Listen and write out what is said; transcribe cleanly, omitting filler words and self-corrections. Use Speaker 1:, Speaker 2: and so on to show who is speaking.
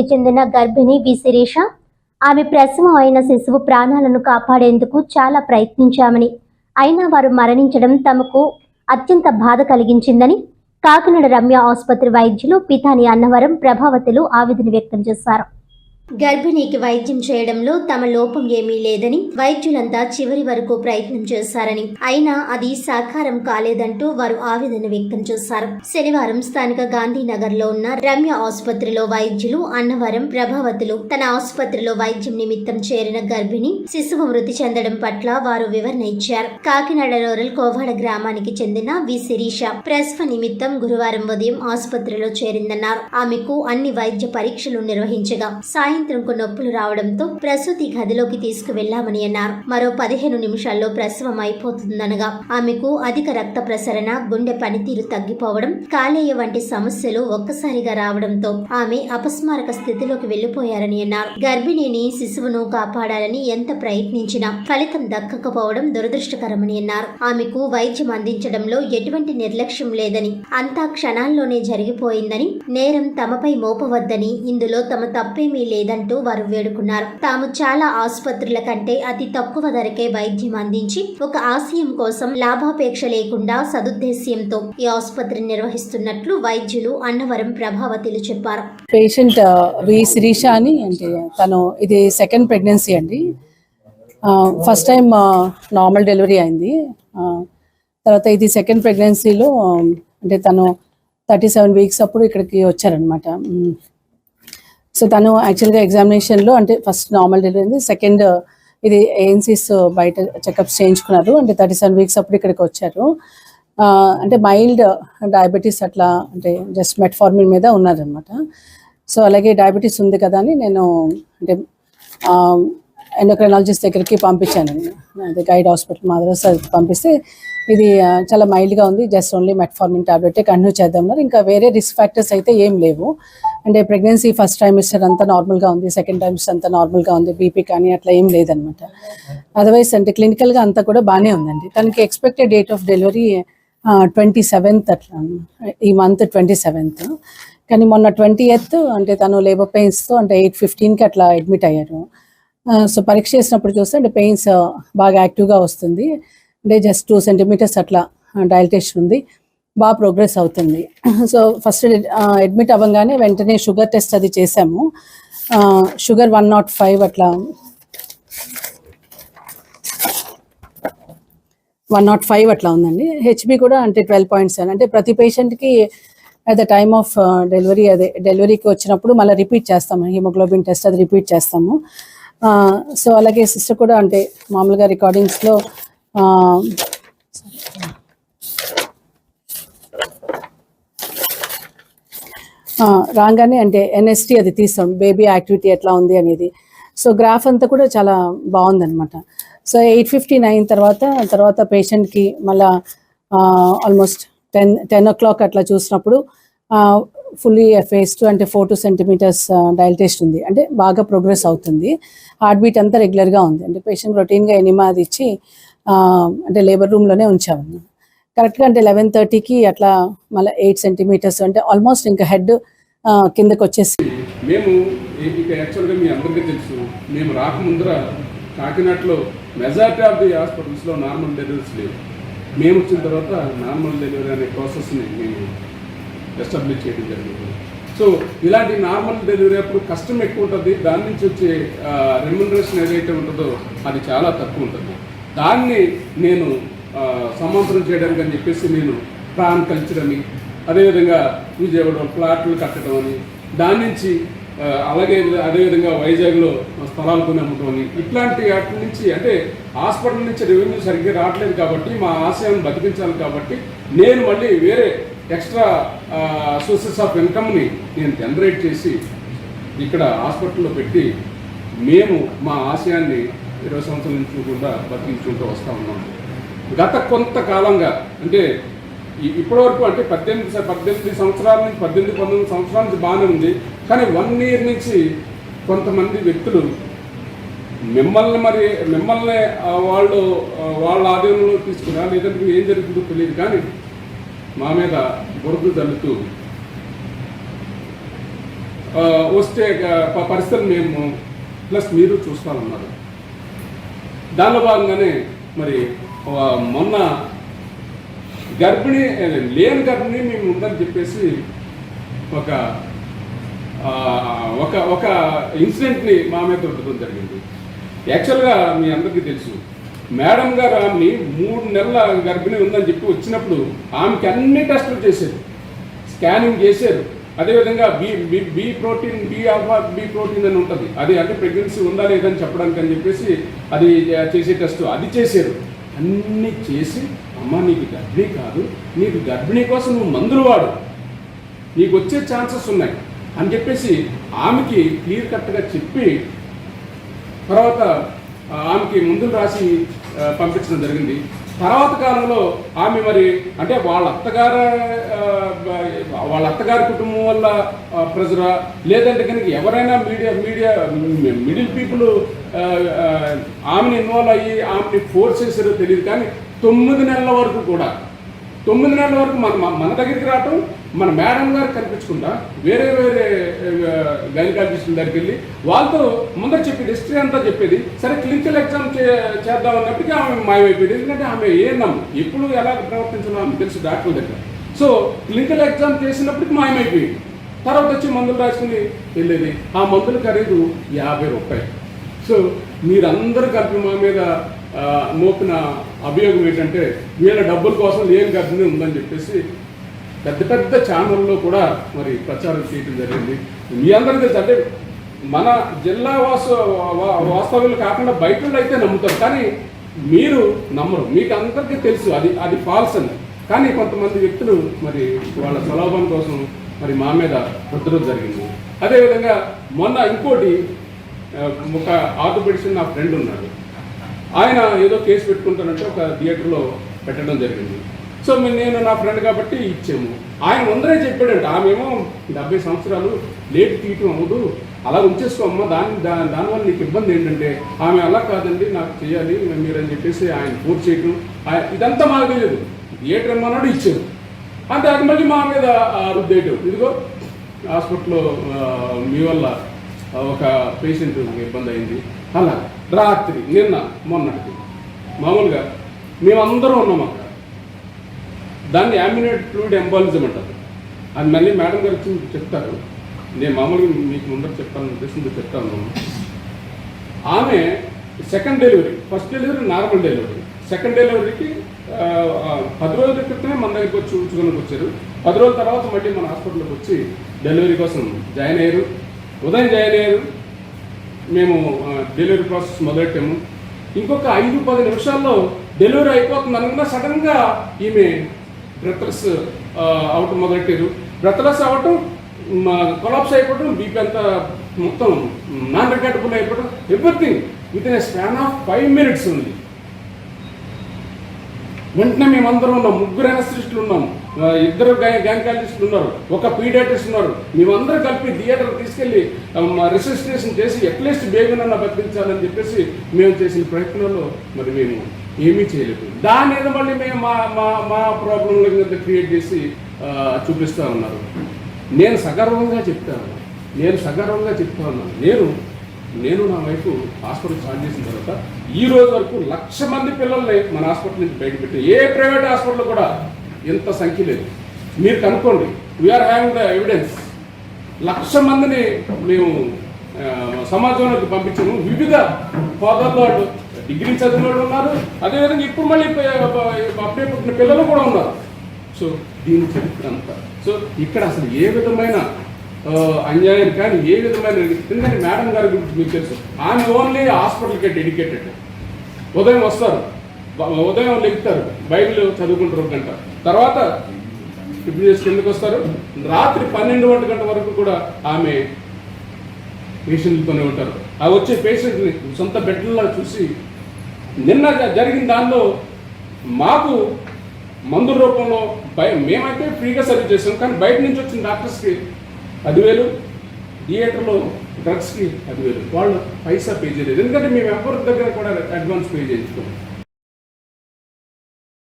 Speaker 1: చెందిన గర్భిణి వి శిరీష ఆమె ప్రసవం అయిన శిశువు ప్రాణాలను కాపాడేందుకు చాలా ప్రయత్నించామని, అయినా వారు మరణించడం తమకు అత్యంత బాధ కలిగించిందని కాకినాడ రమ్య ఆసుపత్రి వైద్యులు పితాని అన్నవరం ప్రభావతులు ఆవేదన వ్యక్తం చేశారు. గర్భిణికి వైద్యం చేయడంలో తమ లోపం ఏమీ లేదని, వైద్యులంతా చివరి వరకు ప్రయత్నం చేశారని, అయినా అది సాకారం కాలేదంటూ వారు ఆవేదన వ్యక్తం చేశారు. శనివారం స్థానిక గాంధీనగర్ లో ఉన్న రమ్య ఆసుపత్రిలో వైద్యులు అన్నవరం ప్రభావతులు తన ఆసుపత్రిలో వైద్యం నిమిత్తం చేరిన గర్భిణి శిశువు మృతి చెందడం పట్ల వారు వివరణ ఇచ్చారు. కాకినాడ రూరల్ కోవాడ గ్రామానికి చెందిన వి శిరీష ప్రసవ నిమిత్తం గురువారం ఉదయం ఆసుపత్రిలో చేరిందన్నారు. ఆమెకు అన్ని వైద్య పరీక్షలు నిర్వహించగా సాయంత్రంకు నొప్పులు రావడంతో ప్రసూతి గదిలోకి తీసుకువెళ్లామని అన్నారు. మరో 15 నిమిషాల్లో ప్రసవం అయిపోతుందనగా ఆమెకు అధిక రక్త ప్రసరణ, గుండె పనితీరు తగ్గిపోవడం, కాలేయ వంటి సమస్యలు ఒక్కసారిగా రావడంతో ఆమె అపస్మారక స్థితిలోకి వెళ్లిపోయారని అన్నారు. గర్భిణిని శిశువును కాపాడాలని ఎంత ప్రయత్నించినా ఫలితం దక్కకపోవడం దురదృష్టకరమని అన్నారు. ఆమెకు వైద్యం అందించడంలో ఎటువంటి నిర్లక్ష్యం లేదని, అంతా క్షణాల్లోనే జరిగిపోయిందని, నేరం తమపై మోపవద్దని, ఇందులో తమ తప్పేమీ లేదంటూ వారు వేడుకున్నారు. తాము చాలా ఆసుపత్రుల కంటే అతి తక్కువ ధరకే వైద్యం అందించి ఒక ఆశయం కోసం లాభాపేక్ష లేకుండా సదుద్దేశ్యంతో ఈ ఆసుపత్రిని నిర్వహిస్తున్నట్లు వైద్యులు అన్నవరం ప్రభావతులు చెప్పారు.
Speaker 2: పేషెంట్ వి శిరీష అని, అంటే తను ఇది సెకండ్ ప్రెగ్నెన్సీ అండి. ఫస్ట్ టైం నార్మల్ డెలివరీ అయింది. తర్వాత ఇది సెకండ్ ప్రెగ్నెన్సీలో అంటే తను 37 వీక్స్ అప్పుడు ఇక్కడికి వచ్చారనమాట. సో తను యాక్చువల్గా ఎగ్జామినేషన్లో అంటే ఫస్ట్ నార్మల్ డెలివరీ అయింది, సెకండ్ ఇది ఏఎన్సీస్ బయట చెకప్స్ చేయించుకున్నారు. అంటే 37 వీక్స్ అప్పుడు ఇక్కడికి వచ్చారు. అంటే మైల్డ్ డయాబెటీస్ అట్లా, అంటే జస్ట్ మెట్ఫార్మిన్ మీద ఉన్నారనమాట. సో అలాగే డయాబెటీస్ ఉంది కదా అని నేను అంటే ఎండోక్రైనాలజిస్ట్ దగ్గరికి పంపించాను. అదే గైడ్ హాస్పిటల్ మాధవ పంపిస్తే ఇది చాలా మైల్డ్గా ఉంది, just only metformin tablet continue చేద్దామన్నారు. ఇంకా వేరే రిస్క్ ఫ్యాక్టర్స్ అయితే ఏం లేవు. అంటే ప్రెగ్నెన్సీ ఫస్ట్ ట్రైమిస్టర్ అంతా నార్మల్గా ఉంది, సెకండ్ ట్రైమిస్టర్ అంతా నార్మల్గా ఉంది, బీపీ కానీ అట్లా ఏం లేదనమాట. అదర్వైజ్ అంటే క్లినికల్గా అంతా కూడా బాగానే ఉందండి. తనకి expected date of delivery 27th అట్లా, ఈ మంత్ 27th. కానీ మొన్న 20th అంటే తను లేబర్ పెయిన్స్తో అంటే 8:15కి అట్లా అడ్మిట్ అయ్యారు. సో పరీక్ష చేసినప్పుడు చూస్తే అంటే పెయిన్స్ బాగా యాక్టివ్గా వస్తుంది, అంటే జస్ట్ 2 సెంటీమీటర్స్ అట్లా డైలటేషన్ ఉంది, బాగా ప్రోగ్రెస్ అవుతుంది. సో ఫస్ట్ అడ్మిట్ అవ్వగానే వెంటనే షుగర్ టెస్ట్ అది చేసాము. షుగర్ 105 అట్లా 105 అట్లా ఉందండి. హెచ్బి కూడా అంటే 12.7. అంటే ప్రతి పేషెంట్కి at the time of delivery, అదే డెలివరీకి వచ్చినప్పుడు మళ్ళీ రిపీట్ చేస్తాము, హిమోగ్లోబిన్ టెస్ట్ అది రిపీట్ చేస్తాము. సో అలాగే సిస్టర్ కూడా అంటే మామూలుగా రికార్డింగ్స్లో రాగానే అంటే ఎన్ఎస్టీ అది తీస్తాం, బేబీ యాక్టివిటీ ఎట్లా ఉంది అనేది. సో గ్రాఫ్ అంతా కూడా చాలా బాగుందనమాట. సో 8:59 తర్వాత పేషెంట్కి మళ్ళా ఆల్మోస్ట్ 10 o'clock అట్లా చూసినప్పుడు ఫుల్లీ ఎఫేస్డ్, అంటే 4 సెంటీమీటర్స్ డైలటేషన్ ఉంది, అంటే బాగా ప్రోగ్రెస్ అవుతుంది. హార్ట్ బీట్ అంతా రెగ్యులర్గా ఉంది. అంటే పేషెంట్ రొటీన్గా ఎనిమా అది ఇచ్చి అంటే లేబర్ రూమ్లోనే ఉంచాము. కరెక్ట్గా అంటే 11:30కి అట్లా మళ్ళీ 8 సెంటీమీటర్స్, అంటే ఆల్మోస్ట్ ఇంకా హెడ్ కిందకు వచ్చేసి.
Speaker 3: మేము ఇక యాక్చువల్గా మీ అందరికీ తెలుసు, మేము రాకముందర కాకినాడలో మెజారిటీ ఆఫ్ ది హాస్పిటల్స్లో నార్మల్ డెలివరీస్ లేవు. మేము వచ్చిన తర్వాత నార్మల్ డెలివరీ అనే ప్రాసెస్ని మేము ఎస్టాబ్లిష్ చేయడం జరిగింది. సో ఇలాంటి నార్మల్ డెలివరీ అప్పుడు కష్టం ఎక్కువ ఉంటుంది, దాని నుంచి వచ్చే రెమ్యునరేషన్ ఏదైతే ఉంటుందో అది చాలా తక్కువ ఉంటుంది. దాన్ని నేను సమాంతరం చేయడానికి అని చెప్పేసి నేను ప్రాన్ కల్చర్ అని, అదేవిధంగా విజయవాడ ప్లాట్లు కట్టడం అని, దాని నుంచి అలాగే అదేవిధంగా వైజాగ్లో స్థలాలు కొని అమ్మటం అని, ఇట్లాంటి వాటి నుంచి అంటే హాస్పిటల్ నుంచి రెవెన్యూ సరిగ్గా రావట్లేదు కాబట్టి మా ఆశయాన్ని బతికించాలి కాబట్టి నేను మళ్ళీ వేరే ఎక్స్ట్రా సోర్సెస్ ఆఫ్ ఇన్కమ్ని నేను జనరేట్ చేసి ఇక్కడ హాస్పిటల్లో పెట్టి మేము మా ఆశయాన్ని 20 సంవత్సరాల నుంచి కూడా బతికించుకుంటూ వస్తూ ఉన్నాము. గత కొంతకాలంగా అంటే ఇప్పటివరకు అంటే 18 సంవత్సరాల నుంచి 19 సంవత్సరాల నుంచి బాగానే ఉంది. కానీ 1 year నుంచి కొంతమంది వ్యక్తులు మిమ్మల్ని వాళ్ళ ఆధీనంలో తీసుకున్నా, లేదంటే ఏం జరుగుతుందో తెలియదు, కానీ మా మీద బురద జల్లుతూ వస్తే పరిస్థితులు మేము ప్లస్ మీరు చూస్తామన్నారు. దానిలో భాగంగానే మరి మొన్న లేని గర్భిణి మేము ఉందని చెప్పేసి ఒక ఒక ఇన్సిడెంట్ని మా మీద ఉండడం జరిగింది. యాక్చువల్గా మీ అందరికీ తెలుసు, మేడం గారు ఆమెని 3 నెలల గర్భిణి ఉందని చెప్పి వచ్చినప్పుడు ఆమెకి అన్ని టెస్టులు చేశారు, స్కానింగ్ చేశారు. అదేవిధంగా బి ప్రోటీన్ బి ప్రోటీన్ అని ఉంటుంది, అది అంటే ప్రెగ్నెన్సీ ఉందా లేదని చెప్పడానికి అని చెప్పేసి అది చేసే టెస్ట్ అది చేశారు. అన్నీ చేసి అమ్మ నీకు గర్భిణీ కాదు, నీకు గర్భిణీ కోసం నువ్వు మందులు వాడు, నీకు వచ్చే ఛాన్సెస్ ఉన్నాయి అని చెప్పేసి ఆమెకి క్లియర్ కట్గా చెప్పి తర్వాత ఆమెకి మందులు రాసి పంపించడం జరిగింది. తర్వాత కాలంలో ఆమె మరి అంటే వాళ్ళ అత్తగారి కుటుంబం వల్ల ప్రెజరా, లేదంటే కనుక ఎవరైనా మిడిల్ పీపుల్ ఆమెను ఇన్వాల్వ్ అయ్యి ఆమెని ఫోర్స్ చేశారో తెలియదు. కానీ 9 నెలల వరకు కూడా 9 నెలల వరకు మన దగ్గరికి రావటం, మన మేడం గారు కనిపించకుండా వేరే గైనకాలజిస్టుల దగ్గరికి వెళ్ళి వాళ్ళతో ముందర చెప్పేది, హిస్టరీ అంతా చెప్పేది. సరే క్లినికల్ ఎగ్జామ్ చేద్దాం అన్నప్పటికీ ఆమె మాయమైపోయింది. ఎందుకంటే ఆమె ఎప్పుడు ఎలా ప్రవర్తించాలో ఆమె తెలుసు డాక్టర్ దగ్గర. సో క్లినికల్ ఎగ్జామ్ చేసినప్పటికీ మాయమైపోయింది. తర్వాత వచ్చి మందులు రాసుకుని వెళ్ళేది. ఆ మందుల ఖరీదు 50 రూపాయలు. సో మీరందరూ కలిపి మా మీద మోపిన అభియోగం ఏంటంటే వీళ్ళ డబ్బుల కోసం లేని గర్భిణి ఉందని చెప్పేసి పెద్ద ఛానల్లో కూడా మరి ప్రచారం చేయడం జరిగింది. మీ అందరికీ తెలుసు, అంటే మన జిల్లా వాస్తవ్యులు కాకుండా బయట అయితే నమ్ముతారు, కానీ మీరు నమ్మరు. మీకు అందరికీ తెలుసు అది ఫాల్స్ అని. కానీ కొంతమంది వ్యక్తులు మరి వాళ్ళ స్వలాభం కోసం మరి మా మీద రుద్దడం జరిగింది. అదేవిధంగా మొన్న ఇంకోటి ఒక ఆర్థోపెడిషన్ నా ఫ్రెండ్ ఉన్నాడు, ఆయన ఏదో కేసు పెట్టుకుంటానంటే ఒక థియేటర్లో పెట్టడం జరిగింది. సో నేను నా ఫ్రెండ్ కాబట్టి ఇచ్చాము. ఆయన ముందరే చెప్పాడంట, ఆమెమో 70 సంవత్సరాలు లేట్ తీయటం అవ్వదు, అలా ఉంచేసుకోమ్మా, దానివల్ల నీకు ఇబ్బంది ఏంటంటే ఆమె అలా కాదండి నాకు చేయాలి మీరని చెప్పేసి ఆయన ఫోర్స్ చేయటం, ఇదంతా మాకు తెలియదు. థియేటర్ అమ్మన్నాడు ఇచ్చారు, అంటే అది మళ్ళీ మా మీద రుద్దేయటం. ఇదిగో హాస్పిటల్లో మీ వల్ల ఒక పేషెంట్ ఇబ్బంది అయింది. అలా రాత్రి మొన్నటికి మామూలుగా మేమందరం ఉన్నాం అక్కడ. దాన్ని యామినేట్ ఫ్లూయిడ్ ఎంబాలిజం అంటారు. అది మళ్ళీ మేడం గారు వచ్చి చెప్తారు. నేను మామూలుగా మీకు ముందర చెప్తాను ఉద్దేశంతో చెప్తాను. ఆమె second delivery, first delivery normal delivery, second డెలివరీకి 10 రోజుల క్రితమే మన దగ్గరికి వచ్చి చూసుకోవడానికి వచ్చారు. 10 రోజుల తర్వాత మళ్ళీ మన హాస్పిటల్కి వచ్చి డెలివరీ కోసం జాయిన్ అయ్యారు. ఉదయం జాయిన్ అయ్యారు, మేము డెలివరీ ప్రాసెస్ మొదలెట్టాము. ఇంకొక 5-10 నిమిషాల్లో డెలివరీ అయిపోతుంది అనగా సడన్గా ఈమె బ్రెత్లెస్ అవటం మొదలెట్టారు. బ్రెత్లెస్ అవ్వటం, కొలాప్స్ అయిపోవటం, బీపీ అంతా మొత్తం నాన్ రికార్డబుల్ అయిపోవడం, everything with in a span of 5 minutes ఉంది. వెంటనే మేమందరం ఉన్నాం, 3 అనస్థిస్టులు ఉన్నాం, 2 గైనకాలజిస్టులు ఉన్నారు, ఒక పీడియాట్రిస్ట్ ఉన్నారు. మేమందరం కలిపి థియేటర్ తీసుకెళ్ళి రిసెసిటేషన్ చేసి అట్లీస్ట్ బేబీనన్నా బతికించాలని చెప్పేసి మేము చేసిన ప్రయత్నంలో మరి మేము ఏమీ చేయలేదు. దాని మీద మళ్ళీ మేము మా ప్రాబ్లంలో క్రియేట్ చేసి చూపిస్తూ ఉన్నారు. నేను సగర్వంగా చెప్తా ఉన్నాను. నేను నా వైపు హాస్పిటల్ స్టార్ట్ చేసిన తర్వాత ఈ రోజు వరకు 1,00,000 మంది పిల్లల్ని మన హాస్పిటల్ నుంచి బయటపెట్టి ఏ ప్రైవేట్ హాస్పిటల్లో కూడా ఇంత సంఖ్య లేదు. మీరు కనుక్కోండి, వీఆర్ హ్యావింగ్ ద ఎవిడెన్స్. 1,00,000 మందిని మేము సమాజంలోకి పంపించాము. వివిధ హోదాల్లో డిగ్రీ చదివిన వాళ్ళు ఉన్నారు, అదేవిధంగా ఇప్పుడు మళ్ళీ అప్పుడే పుట్టిన పిల్లలు కూడా ఉన్నారు. సో దీని చరిత్ర అంతా. సో ఇక్కడ అసలు ఏ విధమైన అన్యాయం కానీ ఏ విధమైన, ఎందుకంటే మేడం గారి గురించి మీకు తెలుసు, ఆమె ఓన్లీ హాస్పిటల్కే డెడికేటెడ్. ఉదయం వస్తారు, ఉదయం లెగుతారు, బైబిల్ చదువుకుంటారు 1 గంట, తర్వాత టిఫిన్ చేసి కిందకు వస్తారు. రాత్రి 12 గంటల వరకు కూడా ఆమె పేషెంట్లతోనే ఉంటారు. ఆ వచ్చే పేషెంట్ని సొంత బెడ్లలో చూసి నిన్న జరిగిన దానిలో మాకు మందుల రూపంలో మేమైతే ఫ్రీగా సర్వీస్ చేస్తాం, కానీ బయట నుంచి వచ్చిన డాక్టర్స్కి 10,000, థియేటర్లో డ్రగ్స్కి 10,000. వాళ్ళు పైసా పే చేయలేదు, ఎందుకంటే మేము ఎవరి దగ్గర కూడా అడ్వాన్స్ పే చేయించుకోం.